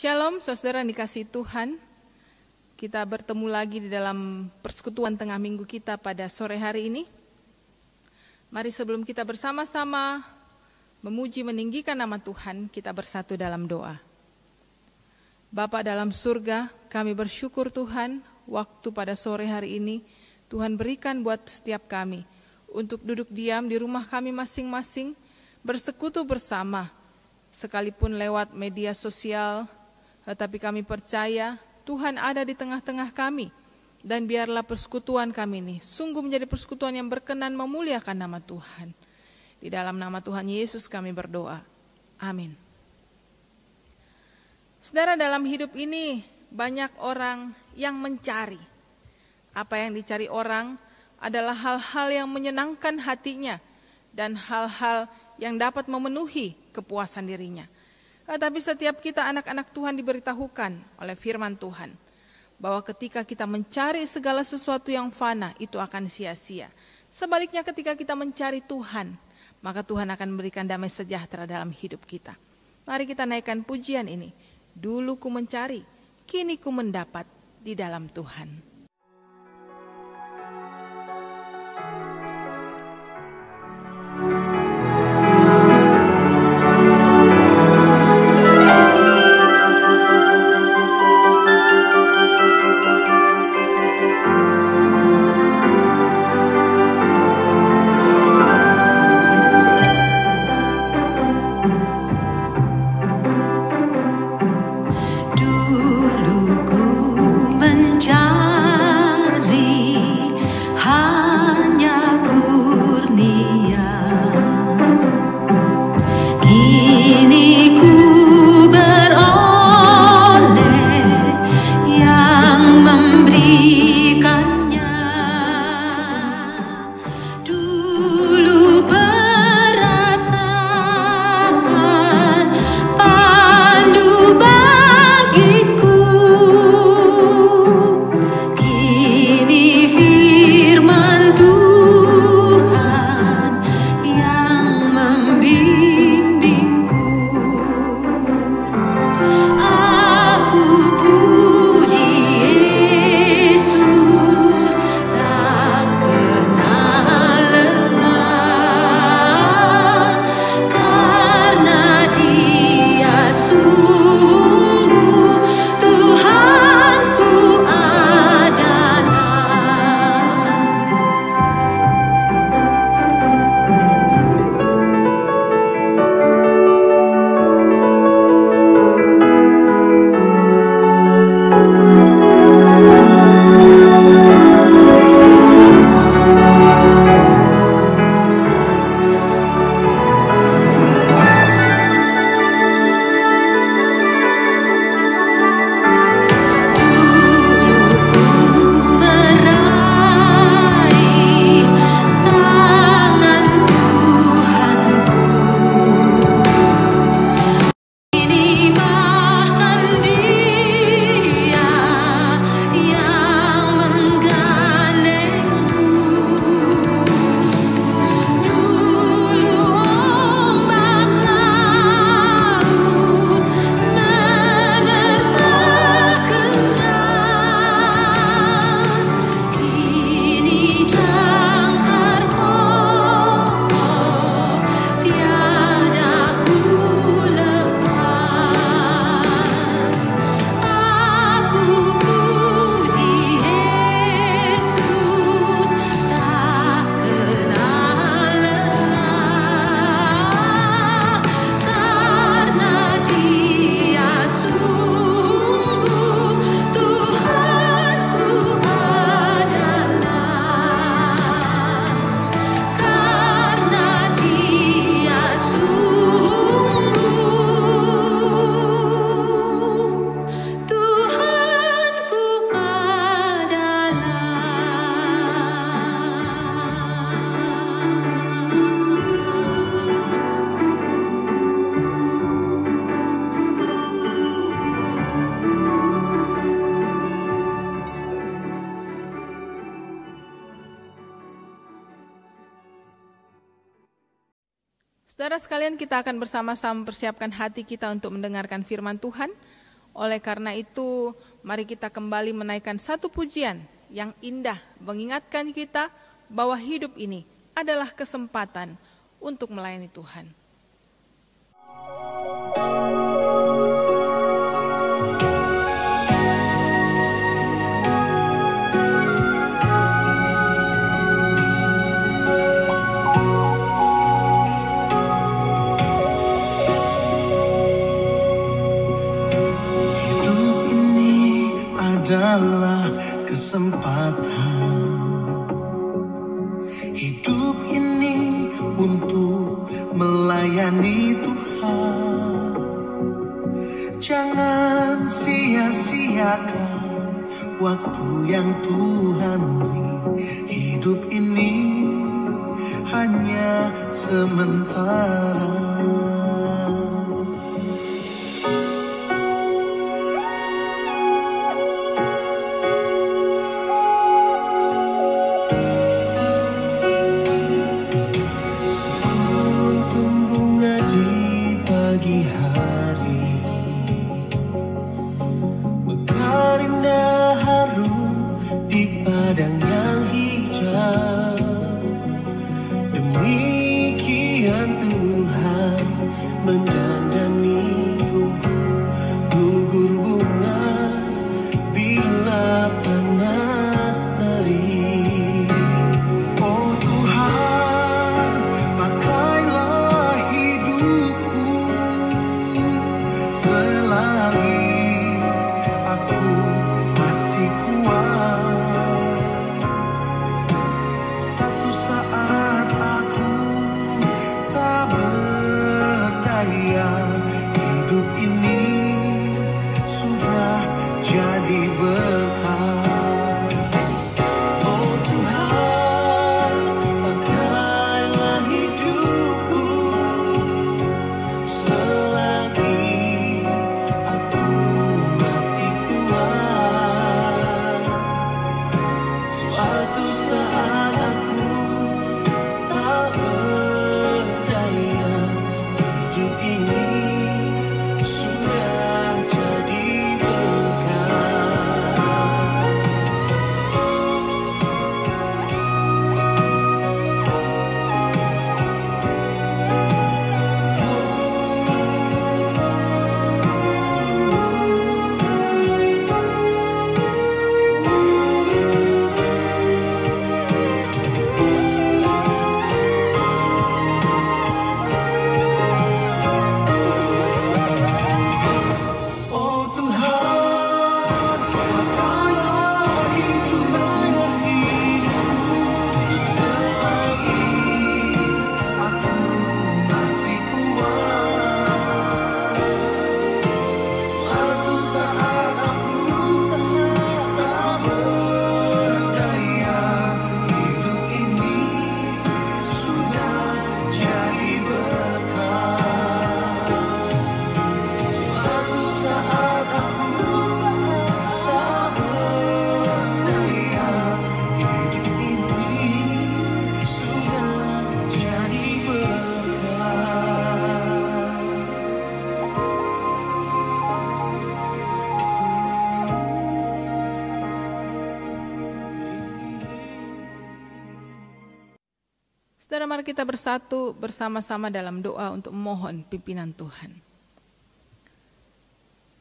Shalom saudara yang dikasihi Tuhan. Kita bertemu lagi di dalam persekutuan tengah minggu kita pada sore hari ini. Mari sebelum kita bersama-sama memuji meninggikan nama Tuhan, kita bersatu dalam doa. Bapa dalam surga, kami bersyukur Tuhan, waktu pada sore hari ini Tuhan berikan buat setiap kami untuk duduk diam di rumah kami masing-masing, bersekutu bersama, sekalipun lewat media sosial, tetapi kami percaya Tuhan ada di tengah-tengah kami, dan biarlah persekutuan kami ini sungguh menjadi persekutuan yang berkenan memuliakan nama Tuhan. Di dalam nama Tuhan Yesus kami berdoa. Amin. Saudara, dalam hidup ini banyak orang yang mencari. Apa yang dicari orang adalah hal-hal yang menyenangkan hatinya dan hal-hal yang dapat memenuhi kepuasan dirinya. Tapi setiap kita anak-anak Tuhan diberitahukan oleh firman Tuhan bahwa ketika kita mencari segala sesuatu yang fana itu akan sia-sia. Sebaliknya ketika kita mencari Tuhan, maka Tuhan akan memberikan damai sejahtera dalam hidup kita. Mari kita naikkan pujian ini. Dulu ku mencari, kini ku mendapat di dalam Tuhan. Saudara sekalian, kita akan bersama-sama mempersiapkan hati kita untuk mendengarkan firman Tuhan. Oleh karena itu, mari kita kembali menaikkan satu pujian yang indah, mengingatkan kita bahwa hidup ini adalah kesempatan untuk melayani Tuhan. Adalah kesempatan hidup ini untuk melayani Tuhan. Jangan sia-siakan waktu yang Tuhan beri. Hidup ini hanya sementara. Padang yang hijau, demikian Tuhan mendandani rumput gugur bunga bila panas terik. Oh Tuhan, pakailah hidupku selagi aku masih kuat. Hidup ini sudah jadi berkah. Oh Tuhan, pakailah hidupku selagi aku masih kuat. Suatu saat aku tak berdaya, hidup ini sudah jadi berkah. Saudara, mari kita bersatu bersama-sama dalam doa untuk memohon pimpinan Tuhan.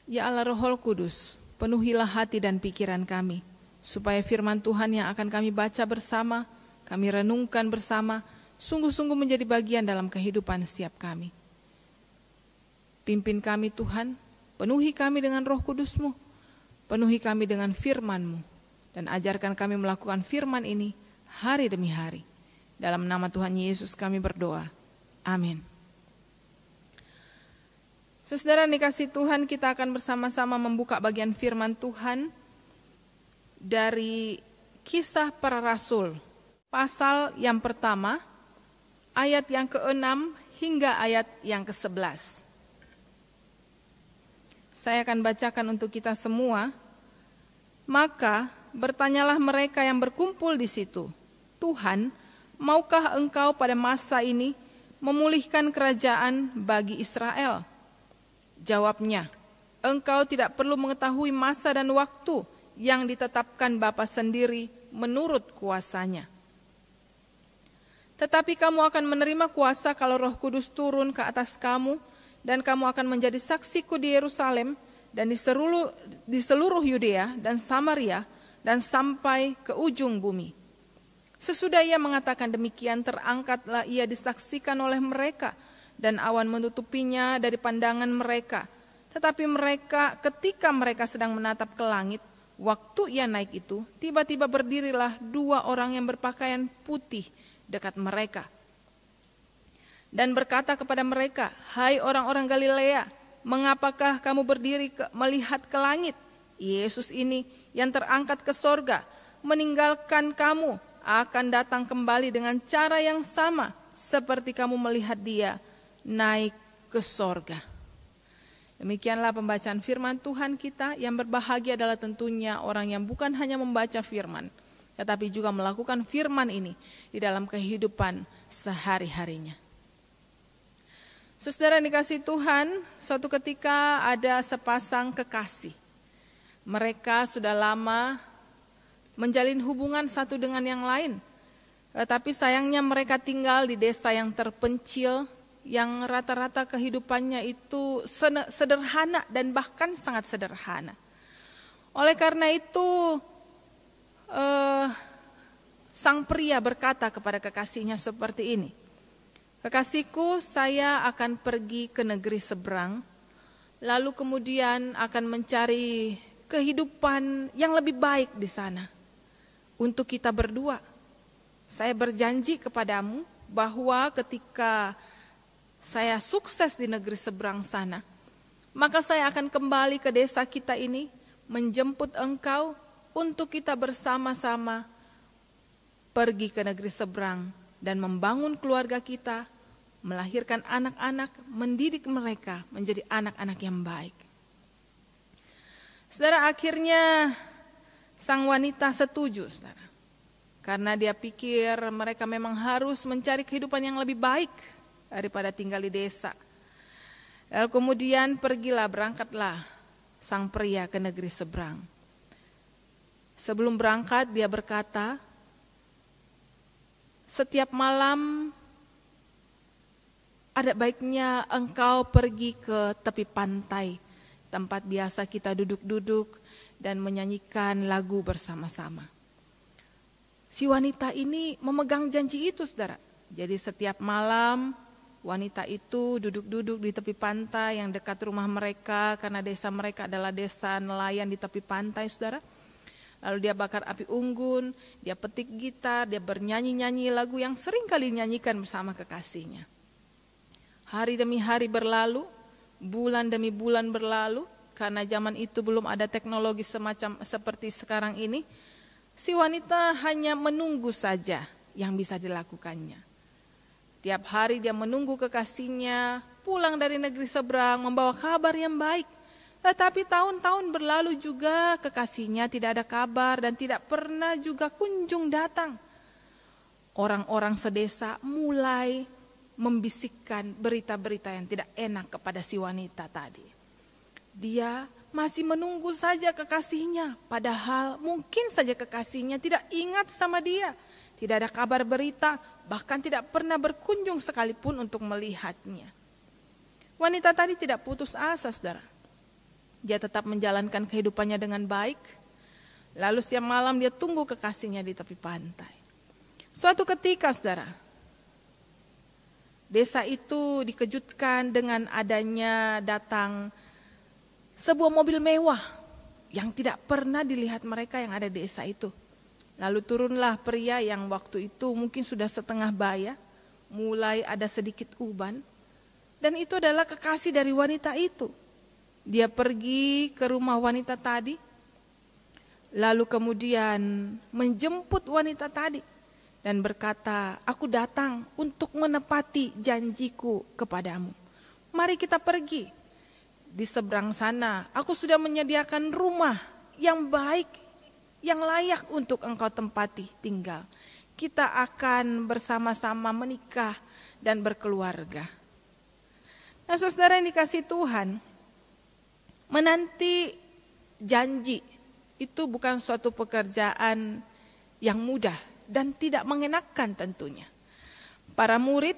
Ya Allah Roh Kudus, penuhilah hati dan pikiran kami, supaya firman Tuhan yang akan kami baca bersama, kami renungkan bersama, sungguh-sungguh menjadi bagian dalam kehidupan setiap kami. Pimpin kami Tuhan, penuhi kami dengan Roh Kudus-Mu, penuhi kami dengan firman-Mu, dan ajarkan kami melakukan firman ini hari demi hari. Dalam nama Tuhan Yesus kami berdoa. Amin. Saudara dikasihi Tuhan, kita akan bersama-sama membuka bagian firman Tuhan dari Kisah Para Rasul, pasal yang pertama, ayat yang ke-6 hingga ayat yang ke-11. Saya akan bacakan untuk kita semua. Maka bertanyalah mereka yang berkumpul di situ, Tuhan, maukah engkau pada masa ini memulihkan kerajaan bagi Israel? Jawabnya, Engkau tidak perlu mengetahui masa dan waktu yang ditetapkan Bapa sendiri menurut kuasanya. Tetapi kamu akan menerima kuasa kalau Roh Kudus turun ke atas kamu, dan kamu akan menjadi saksiku di Yerusalem dan di seluruh Yudea dan Samaria dan sampai ke ujung bumi. Sesudah ia mengatakan demikian, terangkatlah ia disaksikan oleh mereka, dan awan menutupinya dari pandangan mereka. Tetapi ketika mereka sedang menatap ke langit, waktu ia naik itu, tiba-tiba berdirilah 2 orang yang berpakaian putih dekat mereka, dan berkata kepada mereka, "Hai orang-orang Galilea, mengapakah kamu berdiri melihat ke langit? Yesus ini yang terangkat ke sorga, meninggalkan kamu, akan datang kembali dengan cara yang sama seperti kamu melihat dia naik ke sorga." Demikianlah pembacaan firman Tuhan kita. Yang berbahagia adalah tentunya orang yang bukan hanya membaca firman, tetapi juga melakukan firman ini di dalam kehidupan sehari-harinya. Saudara yang dikasihi Tuhan, suatu ketika ada sepasang kekasih. Mereka sudah lama menjalin hubungan satu dengan yang lain. Tapi sayangnya mereka tinggal di desa yang terpencil, yang rata-rata kehidupannya itu sederhana dan bahkan sangat sederhana. Oleh karena itu, sang pria berkata kepada kekasihnya seperti ini, "Kekasihku, saya akan pergi ke negeri seberang, lalu kemudian akan mencari kehidupan yang lebih baik di sana. Untuk kita berdua, saya berjanji kepadamu bahwa ketika saya sukses di negeri seberang sana, maka saya akan kembali ke desa kita ini, menjemput engkau untuk kita bersama-sama pergi ke negeri seberang dan membangun keluarga kita, melahirkan anak-anak, mendidik mereka menjadi anak-anak yang baik." Saudara, akhirnya sang wanita setuju, saudara. Karena dia pikir mereka memang harus mencari kehidupan yang lebih baik daripada tinggal di desa. Lalu kemudian berangkatlah sang pria ke negeri seberang. Sebelum berangkat dia berkata, "Setiap malam ada baiknya engkau pergi ke tepi pantai, tempat biasa kita duduk-duduk dan menyanyikan lagu bersama-sama." Si wanita ini memegang janji itu, saudara. Jadi setiap malam wanita itu duduk-duduk di tepi pantai yang dekat rumah mereka, karena desa mereka adalah desa nelayan di tepi pantai, saudara. Lalu dia bakar api unggun, dia petik gitar, dia bernyanyi-nyanyi lagu yang sering kali nyanyikan bersama kekasihnya. Hari demi hari berlalu, bulan demi bulan berlalu, karena zaman itu belum ada teknologi semacam seperti sekarang ini. Si wanita hanya menunggu saja yang bisa dilakukannya. Tiap hari dia menunggu kekasihnya pulang dari negeri seberang membawa kabar yang baik. Tetapi tahun-tahun berlalu juga kekasihnya tidak ada kabar dan tidak pernah juga kunjung datang. Orang-orang sedesa mulai membisikkan berita-berita yang tidak enak kepada si wanita tadi. Dia masih menunggu saja kekasihnya, padahal mungkin saja kekasihnya tidak ingat sama dia. Tidak ada kabar berita, bahkan tidak pernah berkunjung sekalipun untuk melihatnya. Wanita tadi tidak putus asa, saudara. Dia tetap menjalankan kehidupannya dengan baik. Lalu setiap malam dia tunggu kekasihnya di tepi pantai. Suatu ketika, saudara, desa itu dikejutkan dengan adanya datang sebuah mobil mewah yang tidak pernah dilihat mereka yang ada di desa itu. Lalu turunlah pria yang waktu itu mungkin sudah setengah baya, mulai ada sedikit uban. Dan itu adalah kekasih dari wanita itu. Dia pergi ke rumah wanita tadi, lalu kemudian menjemput wanita tadi dan berkata, "Aku datang untuk menepati janjiku kepadamu. Mari kita pergi. Di seberang sana aku sudah menyediakan rumah yang baik, yang layak untuk engkau tempati tinggal. Kita akan bersama-sama menikah dan berkeluarga." Nah, saudara yang dikasihi Tuhan, Menanti janji itu bukan suatu pekerjaan yang mudah dan tidak mengenakan tentunya. Para murid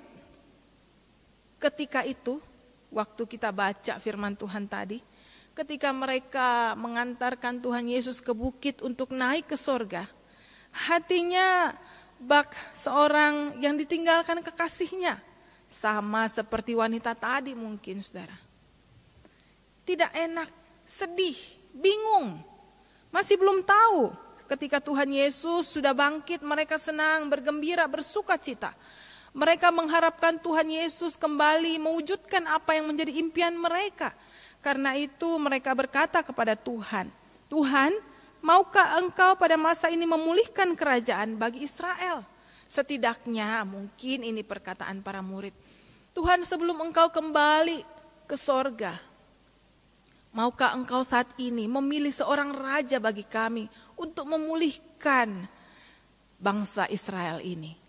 ketika itu, waktu kita baca firman Tuhan tadi, ketika mereka mengantarkan Tuhan Yesus ke bukit untuk naik ke sorga, hatinya bak seorang yang ditinggalkan kekasihnya, sama seperti wanita tadi mungkin saudara. Tidak enak, sedih, bingung, masih belum tahu. Ketika Tuhan Yesus sudah bangkit, mereka senang, bergembira, bersuka cita. Mereka mengharapkan Tuhan Yesus kembali mewujudkan apa yang menjadi impian mereka. Karena itu mereka berkata kepada Tuhan, Tuhan, maukah Engkau pada masa ini memulihkan kerajaan bagi Israel? Setidaknya mungkin ini perkataan para murid. Tuhan, sebelum Engkau kembali ke sorga, maukah Engkau saat ini memilih seorang raja bagi kami untuk memulihkan bangsa Israel ini?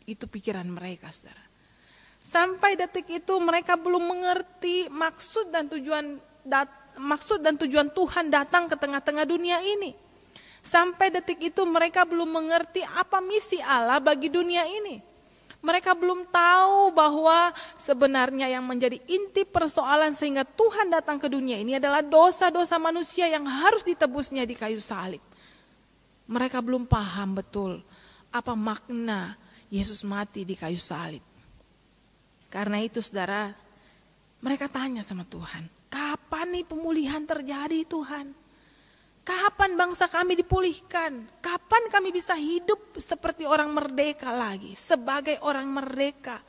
Itu pikiran mereka, saudara. Sampai detik itu mereka belum mengerti maksud dan tujuan Tuhan datang ke tengah-tengah dunia ini. Sampai detik itu mereka belum mengerti apa misi Allah bagi dunia ini. Mereka belum tahu bahwa sebenarnya yang menjadi inti persoalan sehingga Tuhan datang ke dunia ini adalah dosa-dosa manusia yang harus ditebusnya di kayu salib. Mereka belum paham betul apa makna Yesus mati di kayu salib. Karena itu saudara, mereka tanya sama Tuhan, kapan nih pemulihan terjadi Tuhan? Kapan bangsa kami dipulihkan? Kapan kami bisa hidup seperti orang merdeka lagi? Sebagai orang merdeka.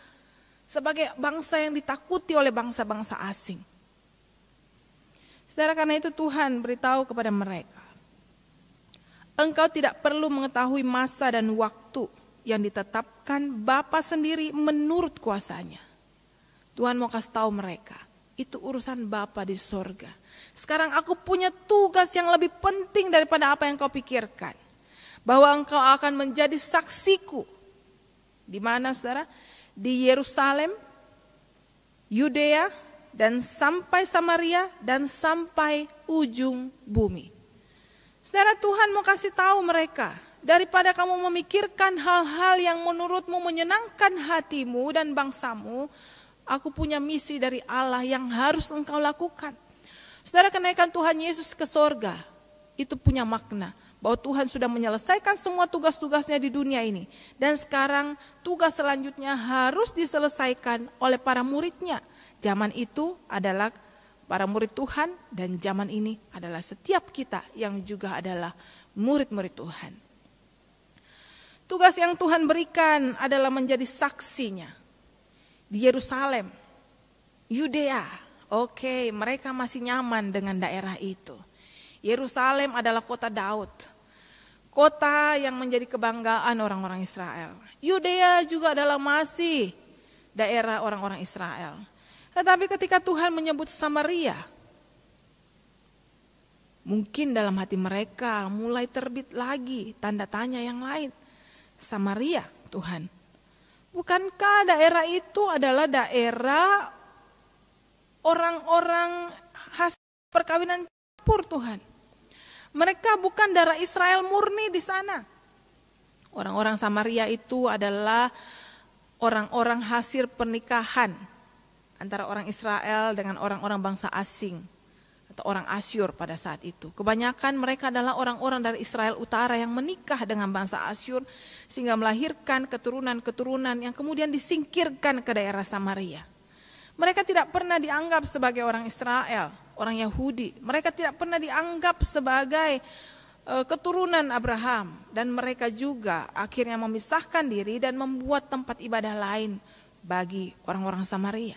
Sebagai bangsa yang ditakuti oleh bangsa-bangsa asing. Saudara, karena itu Tuhan beritahu kepada mereka, engkau tidak perlu mengetahui masa dan waktu yang ditetapkan Bapa sendiri menurut kuasanya. Tuhan mau kasih tahu mereka, itu urusan Bapa di sorga. Sekarang aku punya tugas yang lebih penting daripada apa yang kau pikirkan. Bahwa engkau akan menjadi saksiku. Di mana saudara? Di Yerusalem, Yudea, dan sampai Samaria, dan sampai ujung bumi. Saudara, Tuhan mau kasih tahu mereka, daripada kamu memikirkan hal-hal yang menurutmu menyenangkan hatimu dan bangsamu, aku punya misi dari Allah yang harus engkau lakukan. Saudara, kenaikan Tuhan Yesus ke sorga itu punya makna bahwa Tuhan sudah menyelesaikan semua tugas-tugasnya di dunia ini. Dan sekarang tugas selanjutnya harus diselesaikan oleh para muridnya. Zaman itu adalah para murid Tuhan dan zaman ini adalah setiap kita yang juga adalah murid-murid Tuhan. Tugas yang Tuhan berikan adalah menjadi saksinya di Yerusalem, Yudea. Oke, mereka masih nyaman dengan daerah itu. Yerusalem adalah kota Daud. Kota yang menjadi kebanggaan orang-orang Israel. Yudea juga adalah masih daerah orang-orang Israel. Tetapi ketika Tuhan menyebut Samaria, mungkin dalam hati mereka mulai terbit lagi tanda tanya yang lain. Samaria, Tuhan, bukankah daerah itu adalah daerah orang-orang hasil perkawinan campur Tuhan? Mereka bukan darah Israel murni di sana. Orang-orang Samaria itu adalah orang-orang hasil pernikahan antara orang Israel dengan orang-orang bangsa asing atau orang Asyur pada saat itu. Kebanyakan mereka adalah orang-orang dari Israel Utara yang menikah dengan bangsa Asyur sehingga melahirkan keturunan-keturunan yang kemudian disingkirkan ke daerah Samaria. Mereka tidak pernah dianggap sebagai orang Israel, orang Yahudi. Mereka tidak pernah dianggap sebagai keturunan Abraham. Dan mereka juga akhirnya memisahkan diri dan membuat tempat ibadah lain bagi orang-orang Samaria.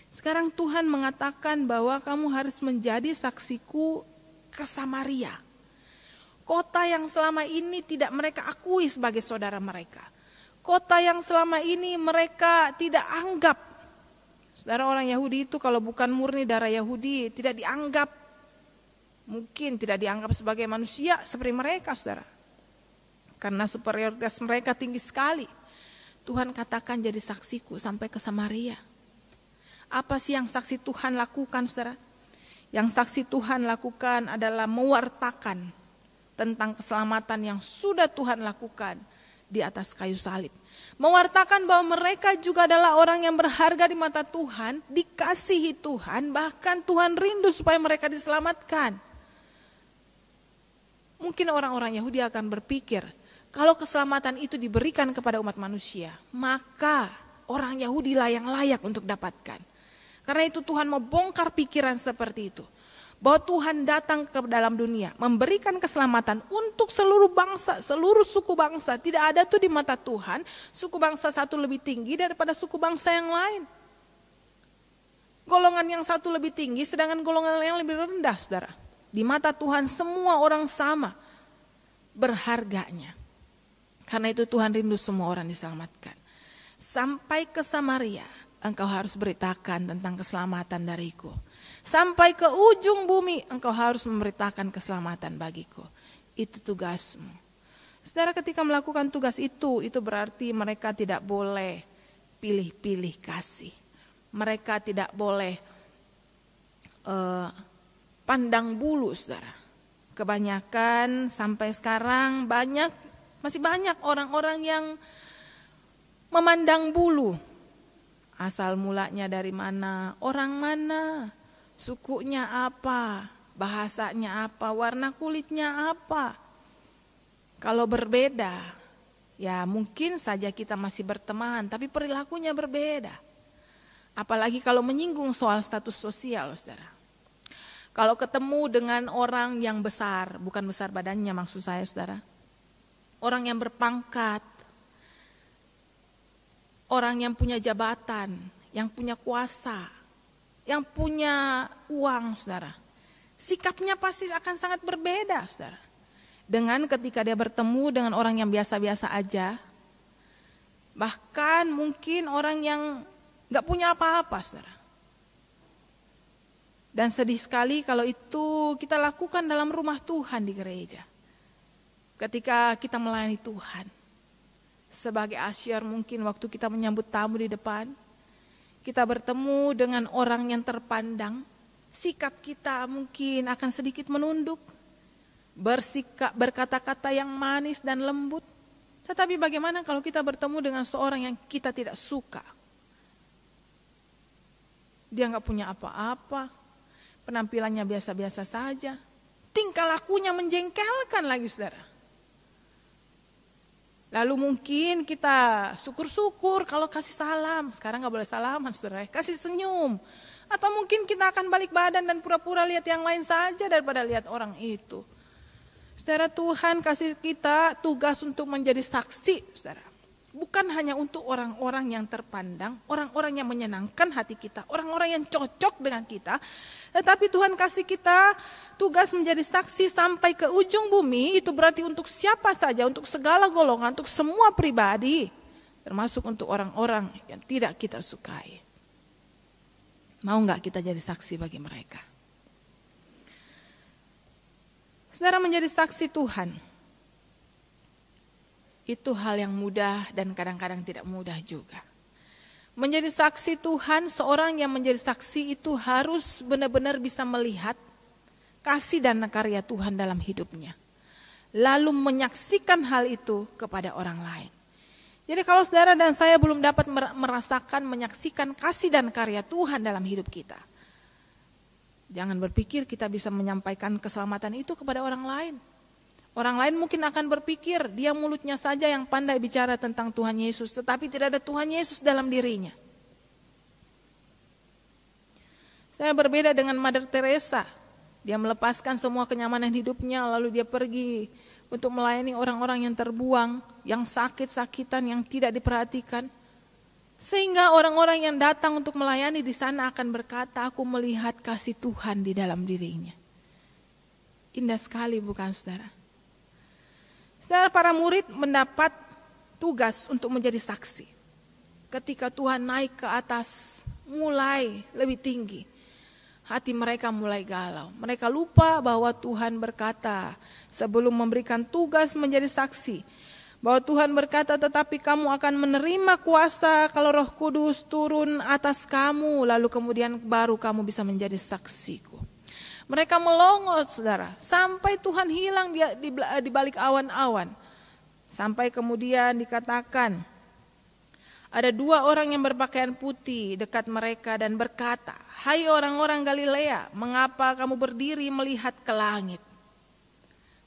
Sekarang Tuhan mengatakan bahwa kamu harus menjadi saksiku ke Samaria. Kota yang selama ini tidak mereka akui sebagai saudara mereka. Kota yang selama ini mereka tidak anggap. Saudara, orang Yahudi itu kalau bukan murni darah Yahudi tidak dianggap, mungkin tidak dianggap sebagai manusia seperti mereka, saudara. Karena superioritas mereka tinggi sekali. Tuhan katakan jadi saksiku sampai ke Samaria. Apa sih yang saksi Tuhan lakukan, saudara? Yang saksi Tuhan lakukan adalah mewartakan tentang keselamatan yang sudah Tuhan lakukan di atas kayu salib. Mewartakan bahwa mereka juga adalah orang yang berharga di mata Tuhan, dikasihi Tuhan, bahkan Tuhan rindu supaya mereka diselamatkan. Mungkin orang-orang Yahudi akan berpikir, kalau keselamatan itu diberikan kepada umat manusia, maka orang Yahudi lah yang layak untuk dapatkan. Karena itu Tuhan mau bongkar pikiran seperti itu. Bahwa Tuhan datang ke dalam dunia, memberikan keselamatan untuk seluruh bangsa, seluruh suku bangsa. Tidak ada tuh di mata Tuhan, suku bangsa satu lebih tinggi daripada suku bangsa yang lain. Golongan yang satu lebih tinggi, sedangkan golongan yang lebih rendah, saudara. Di mata Tuhan semua orang sama berharganya. Karena itu Tuhan rindu semua orang diselamatkan. Sampai ke Samaria, engkau harus beritakan tentang keselamatan dariku. Sampai ke ujung bumi, engkau harus memberitakan keselamatan bagiku. Itu tugasmu. Saudara, ketika melakukan tugas itu berarti mereka tidak boleh pilih-pilih kasih. Mereka tidak boleh pandang bulu, saudara. Kebanyakan sampai sekarang masih banyak orang-orang yang memandang bulu. Asal mulanya dari mana, orang mana, sukunya apa, bahasanya apa, warna kulitnya apa. Kalau berbeda, ya mungkin saja kita masih berteman, tapi perilakunya berbeda. Apalagi kalau menyinggung soal status sosial, saudara. Kalau ketemu dengan orang yang besar, bukan besar badannya maksud saya, saudara. Orang yang berpangkat, orang yang punya jabatan, yang punya kuasa, yang punya uang, saudara. Sikapnya pasti akan sangat berbeda, saudara. Dengan ketika dia bertemu dengan orang yang biasa-biasa aja. Bahkan mungkin orang yang gak punya apa-apa, saudara. Dan sedih sekali kalau itu kita lakukan dalam rumah Tuhan di gereja. Ketika kita melayani Tuhan. Sebagai asyar mungkin waktu kita menyambut tamu di depan. Kita bertemu dengan orang yang terpandang. Sikap kita mungkin akan sedikit menunduk. Berkata-kata yang manis dan lembut. Tetapi bagaimana kalau kita bertemu dengan seorang yang kita tidak suka? Dia gak punya apa-apa. Penampilannya biasa-biasa saja. Tingkah lakunya menjengkelkan lagi, saudara. Lalu mungkin kita syukur-syukur kalau kasih salam. Sekarang gak boleh salaman, saudara. Kasih senyum. Atau mungkin kita akan balik badan dan pura-pura lihat yang lain saja daripada lihat orang itu. Saudara, Tuhan kasih kita tugas untuk menjadi saksi, saudara. Bukan hanya untuk orang-orang yang terpandang, orang-orang yang menyenangkan hati kita, orang-orang yang cocok dengan kita. Tetapi Tuhan kasih kita tugas menjadi saksi sampai ke ujung bumi. Itu berarti untuk siapa saja, untuk segala golongan, untuk semua pribadi. Termasuk untuk orang-orang yang tidak kita sukai. Mau gak kita jadi saksi bagi mereka? Saudara, menjadi saksi Tuhan. Itu hal yang mudah dan kadang-kadang tidak mudah juga. Menjadi saksi Tuhan, seorang yang menjadi saksi itu harus benar-benar bisa melihat kasih dan karya Tuhan dalam hidupnya. Lalu menyaksikan hal itu kepada orang lain. Jadi kalau saudara dan saya belum dapat merasakan, menyaksikan kasih dan karya Tuhan dalam hidup kita. Jangan berpikir kita bisa menyampaikan keselamatan itu kepada orang lain. Orang lain mungkin akan berpikir dia mulutnya saja yang pandai bicara tentang Tuhan Yesus, tetapi tidak ada Tuhan Yesus dalam dirinya. Saya berbeda dengan Mother Teresa. Dia melepaskan semua kenyamanan hidupnya lalu dia pergi untuk melayani orang-orang yang terbuang, yang sakit-sakitan, yang tidak diperhatikan. Sehingga orang-orang yang datang untuk melayani di sana akan berkata, aku melihat kasih Tuhan di dalam dirinya. Indah sekali bukan, saudara? Saudara, para murid mendapat tugas untuk menjadi saksi. Ketika Tuhan naik ke atas, mulai lebih tinggi. Hati mereka mulai galau. Mereka lupa bahwa Tuhan berkata sebelum memberikan tugas menjadi saksi. Bahwa Tuhan berkata, tetapi kamu akan menerima kuasa kalau Roh Kudus turun atas kamu. Lalu kemudian baru kamu bisa menjadi saksiku. Mereka melongo, saudara, sampai Tuhan hilang di balik awan-awan. Sampai kemudian dikatakan, ada 2 orang yang berpakaian putih dekat mereka dan berkata, "Hai orang-orang Galilea, mengapa kamu berdiri melihat ke langit?"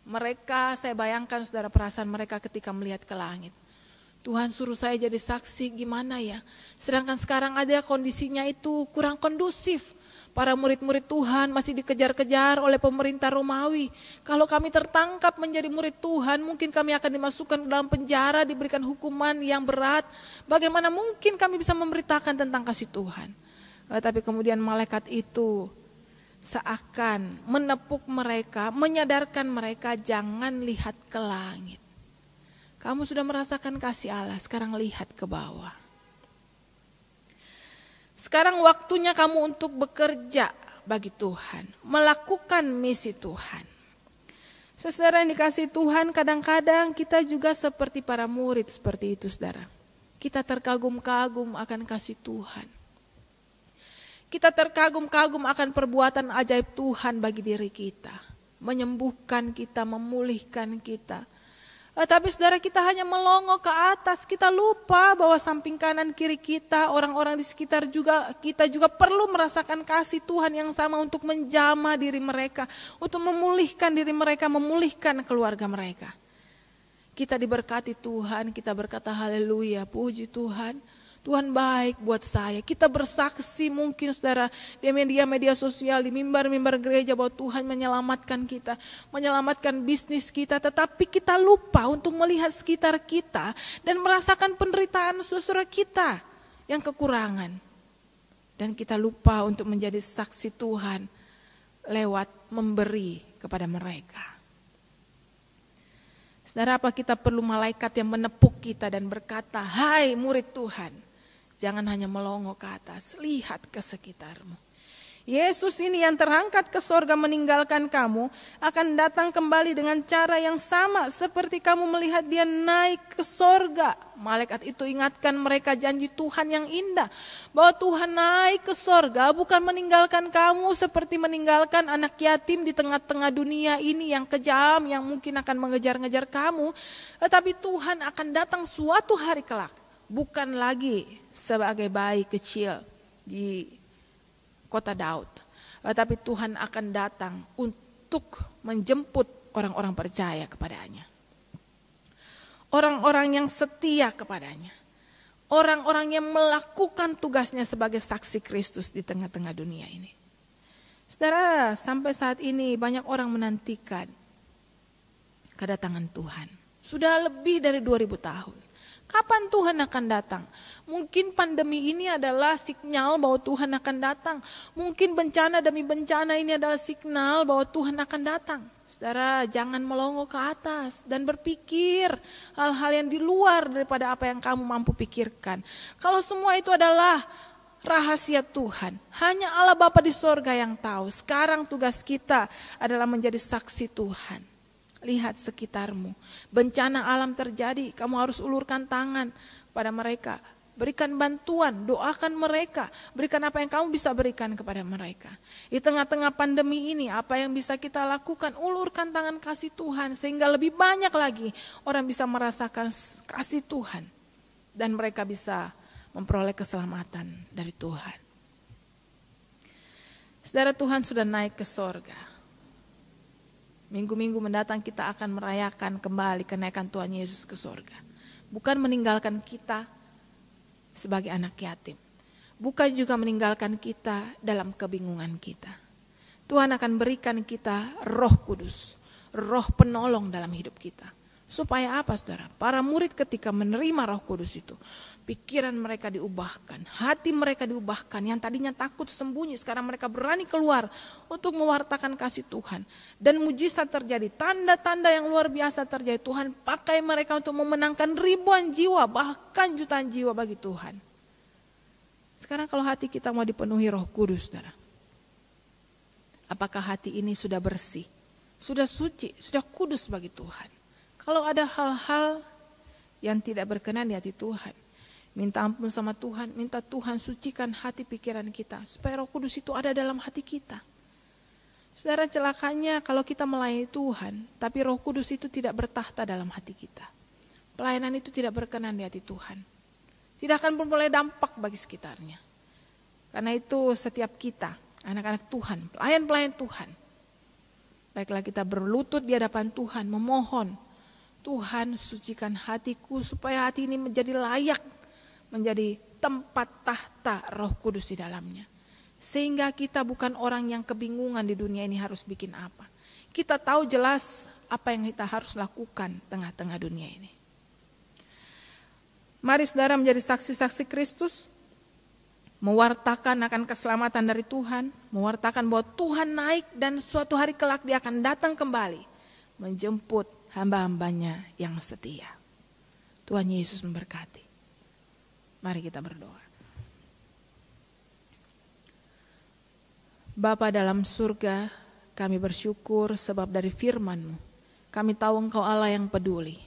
Mereka, saya bayangkan saudara, perasaan mereka ketika melihat ke langit. Tuhan suruh saya jadi saksi, gimana ya? Sedangkan sekarang ada kondisinya itu kurang kondusif. Para murid-murid Tuhan masih dikejar-kejar oleh pemerintah Romawi. Kalau kami tertangkap menjadi murid Tuhan, mungkin kami akan dimasukkan ke dalam penjara, diberikan hukuman yang berat. Bagaimana mungkin kami bisa memberitakan tentang kasih Tuhan? Tapi kemudian malaikat itu seakan menepuk mereka, menyadarkan mereka jangan lihat ke langit. Kamu sudah merasakan kasih Allah, sekarang lihat ke bawah. Sekarang waktunya kamu untuk bekerja bagi Tuhan, melakukan misi Tuhan. Saudara yang dikasihi Tuhan, kadang-kadang kita juga seperti para murid seperti itu, saudara. Kita terkagum-kagum akan kasih Tuhan. Kita terkagum-kagum akan perbuatan ajaib Tuhan bagi diri kita. Menyembuhkan kita, memulihkan kita. Tapi saudara, kita hanya melongo ke atas, kita lupa bahwa samping kanan kiri kita, orang-orang di sekitar kita juga perlu merasakan kasih Tuhan yang sama untuk menjamah diri mereka, untuk memulihkan diri mereka, memulihkan keluarga mereka. Kita diberkati Tuhan, kita berkata haleluya, puji Tuhan. Tuhan baik buat saya. Kita bersaksi mungkin saudara di media sosial, di mimbar-mimbar gereja bahwa Tuhan menyelamatkan kita, menyelamatkan bisnis kita. Tetapi kita lupa untuk melihat sekitar kita dan merasakan penderitaan saudara kita yang kekurangan. Dan kita lupa untuk menjadi saksi Tuhan lewat memberi kepada mereka. Saudara, apa kita perlu malaikat yang menepuk kita dan berkata, "Hai murid Tuhan, jangan hanya melongo ke atas, lihat ke sekitarmu. Yesus ini yang terangkat ke sorga meninggalkan kamu, akan datang kembali dengan cara yang sama seperti kamu melihat dia naik ke sorga." Malaikat itu ingatkan mereka janji Tuhan yang indah, bahwa Tuhan naik ke sorga bukan meninggalkan kamu seperti meninggalkan anak yatim di tengah-tengah dunia ini yang kejam, yang mungkin akan mengejar-ngejar kamu. Tetapi Tuhan akan datang suatu hari kelak, bukan lagi sebagai bayi kecil di kota Daud. Tapi Tuhan akan datang untuk menjemput orang-orang percaya kepadanya. Orang-orang yang setia kepadanya. Orang-orang yang melakukan tugasnya sebagai saksi Kristus di tengah-tengah dunia ini. Saudara, sampai saat ini banyak orang menantikan kedatangan Tuhan. Sudah lebih dari 2000 tahun. Kapan Tuhan akan datang? Mungkin pandemi ini adalah sinyal bahwa Tuhan akan datang. Mungkin bencana demi bencana ini adalah sinyal bahwa Tuhan akan datang. Saudara, jangan melongo ke atas dan berpikir hal-hal yang di luar daripada apa yang kamu mampu pikirkan. Kalau semua itu adalah rahasia Tuhan, hanya Allah Bapa di sorga yang tahu. Sekarang tugas kita adalah menjadi saksi Tuhan. Lihat sekitarmu, bencana alam terjadi, kamu harus ulurkan tangan pada mereka. Berikan bantuan, doakan mereka, berikan apa yang kamu bisa berikan kepada mereka. Di tengah-tengah pandemi ini, apa yang bisa kita lakukan? Ulurkan tangan kasih Tuhan, sehingga lebih banyak lagi orang bisa merasakan kasih Tuhan. Dan mereka bisa memperoleh keselamatan dari Tuhan. Saudara, Tuhan sudah naik ke sorga. Minggu-minggu mendatang kita akan merayakan kembali kenaikan Tuhan Yesus ke sorga. Bukan meninggalkan kita sebagai anak yatim. Bukan juga meninggalkan kita dalam kebingungan kita. Tuhan akan berikan kita Roh Kudus, Roh penolong dalam hidup kita. Supaya apa saudara? Para murid ketika menerima Roh Kudus itu, pikiran mereka diubahkan, hati mereka diubahkan. Yang tadinya takut sembunyi, sekarang mereka berani keluar untuk mewartakan kasih Tuhan. Dan mujizat terjadi, tanda-tanda yang luar biasa terjadi. Tuhan pakai mereka untuk memenangkan ribuan jiwa, bahkan jutaan jiwa bagi Tuhan. Sekarang kalau hati kita mau dipenuhi Roh Kudus, saudara, apakah hati ini sudah bersih, sudah suci, sudah kudus bagi Tuhan? Kalau ada hal-hal yang tidak berkenan di hati Tuhan, minta ampun sama Tuhan, minta Tuhan sucikan hati pikiran kita, supaya Roh Kudus itu ada dalam hati kita. Saudara, celakanya kalau kita melayani Tuhan, tapi Roh Kudus itu tidak bertahta dalam hati kita. Pelayanan itu tidak berkenan di hati Tuhan. Tidak akan memperoleh dampak bagi sekitarnya. Karena itu setiap kita, anak-anak Tuhan, pelayan-pelayan Tuhan, baiklah kita berlutut di hadapan Tuhan, memohon, Tuhan sucikan hatiku supaya hati ini menjadi layak, menjadi tempat tahta Roh Kudus di dalamnya. Sehingga kita bukan orang yang kebingungan di dunia ini harus bikin apa. Kita tahu jelas apa yang kita harus lakukan tengah-tengah dunia ini. Mari saudara menjadi saksi-saksi Kristus, mewartakan akan keselamatan dari Tuhan, mewartakan bahwa Tuhan naik dan suatu hari kelak dia akan datang kembali, menjemput hamba-hambanya yang setia. Tuhan Yesus memberkati. Mari kita berdoa. Bapa dalam surga, kami bersyukur sebab dari firman-Mu, kami tahu Engkau Allah yang peduli.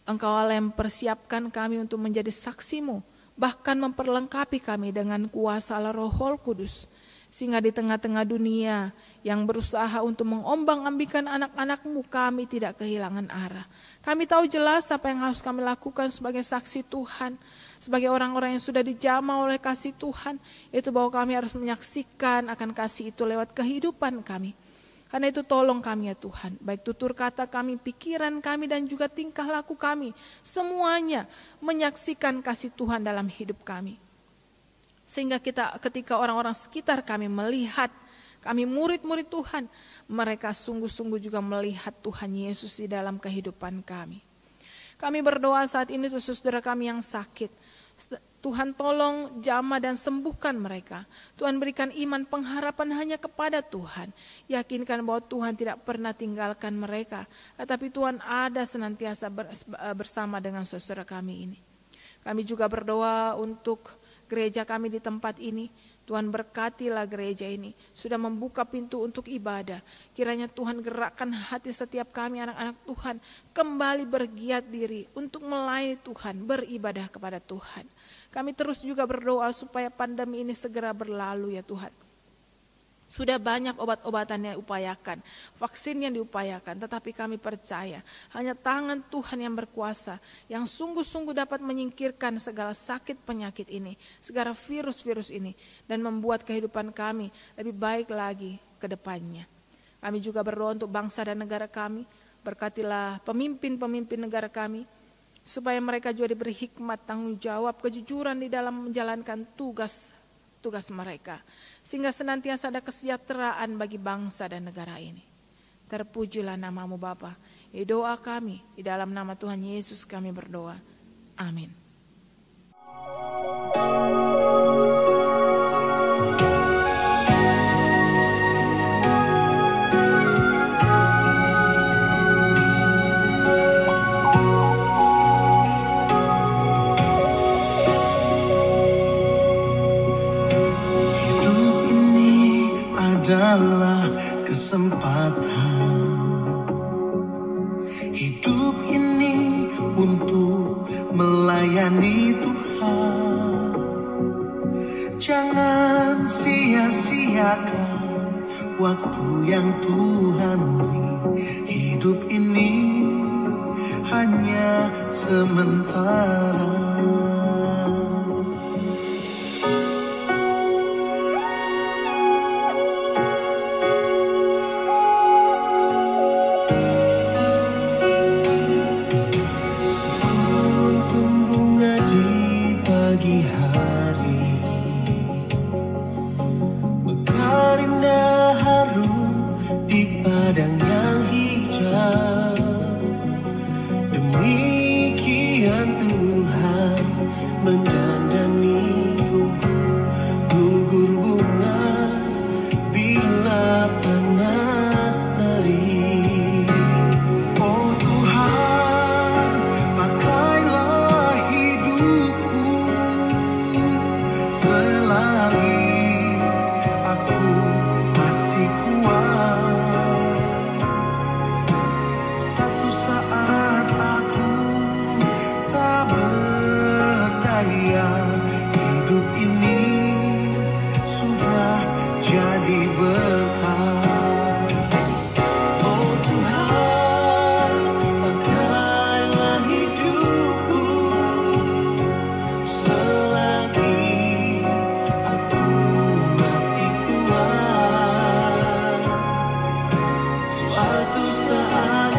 Engkau Allah yang mempersiapkan kami untuk menjadi saksi-Mu, bahkan memperlengkapi kami dengan kuasa Allah Roh Kudus. Sehingga di tengah-tengah dunia yang berusaha untuk mengombang-ambingkan anak-anak-Mu, kami tidak kehilangan arah. Kami tahu jelas apa yang harus kami lakukan sebagai saksi Tuhan, sebagai orang-orang yang sudah dijamah oleh kasih Tuhan, itu bahwa kami harus menyaksikan akan kasih itu lewat kehidupan kami. Karena itu tolong kami ya Tuhan, baik tutur kata kami, pikiran kami, dan juga tingkah laku kami, semuanya menyaksikan kasih Tuhan dalam hidup kami. Sehingga ketika orang-orang sekitar kami melihat kami murid-murid Tuhan, mereka sungguh-sungguh juga melihat Tuhan Yesus di dalam kehidupan kami. Kami berdoa saat ini untuk saudara kami yang sakit. Tuhan tolong jamah dan sembuhkan mereka. Tuhan berikan iman pengharapan hanya kepada Tuhan. Yakinkan bahwa Tuhan tidak pernah tinggalkan mereka. Tetapi Tuhan ada senantiasa bersama dengan saudara kami ini. Kami juga berdoa untuk gereja kami di tempat ini. Tuhan berkatilah gereja ini, sudah membuka pintu untuk ibadah. Kiranya Tuhan gerakkan hati setiap kami anak-anak Tuhan, kembali bergiat diri untuk melayani Tuhan, beribadah kepada Tuhan. Kami terus juga berdoa supaya pandemi ini segera berlalu ya Tuhan. Sudah banyak obat-obatan yang diupayakan, vaksin yang diupayakan, tetapi kami percaya hanya tangan Tuhan yang berkuasa, yang sungguh-sungguh dapat menyingkirkan segala sakit penyakit ini, segala virus-virus ini, dan membuat kehidupan kami lebih baik lagi ke depannya. Kami juga berdoa untuk bangsa dan negara kami, berkatilah pemimpin-pemimpin negara kami, supaya mereka juga diberi hikmat, tanggung jawab, kejujuran di dalam menjalankan tugas mereka, sehingga senantiasa ada kesejahteraan bagi bangsa dan negara ini. Terpujilah nama-Mu Bapa. Doa kami di dalam nama Tuhan Yesus kami berdoa. Amin. Adalah kesempatan hidup ini untuk melayani Tuhan. Jangan sia-siakan waktu yang Tuhan beri. Hidup ini hanya sementara. saat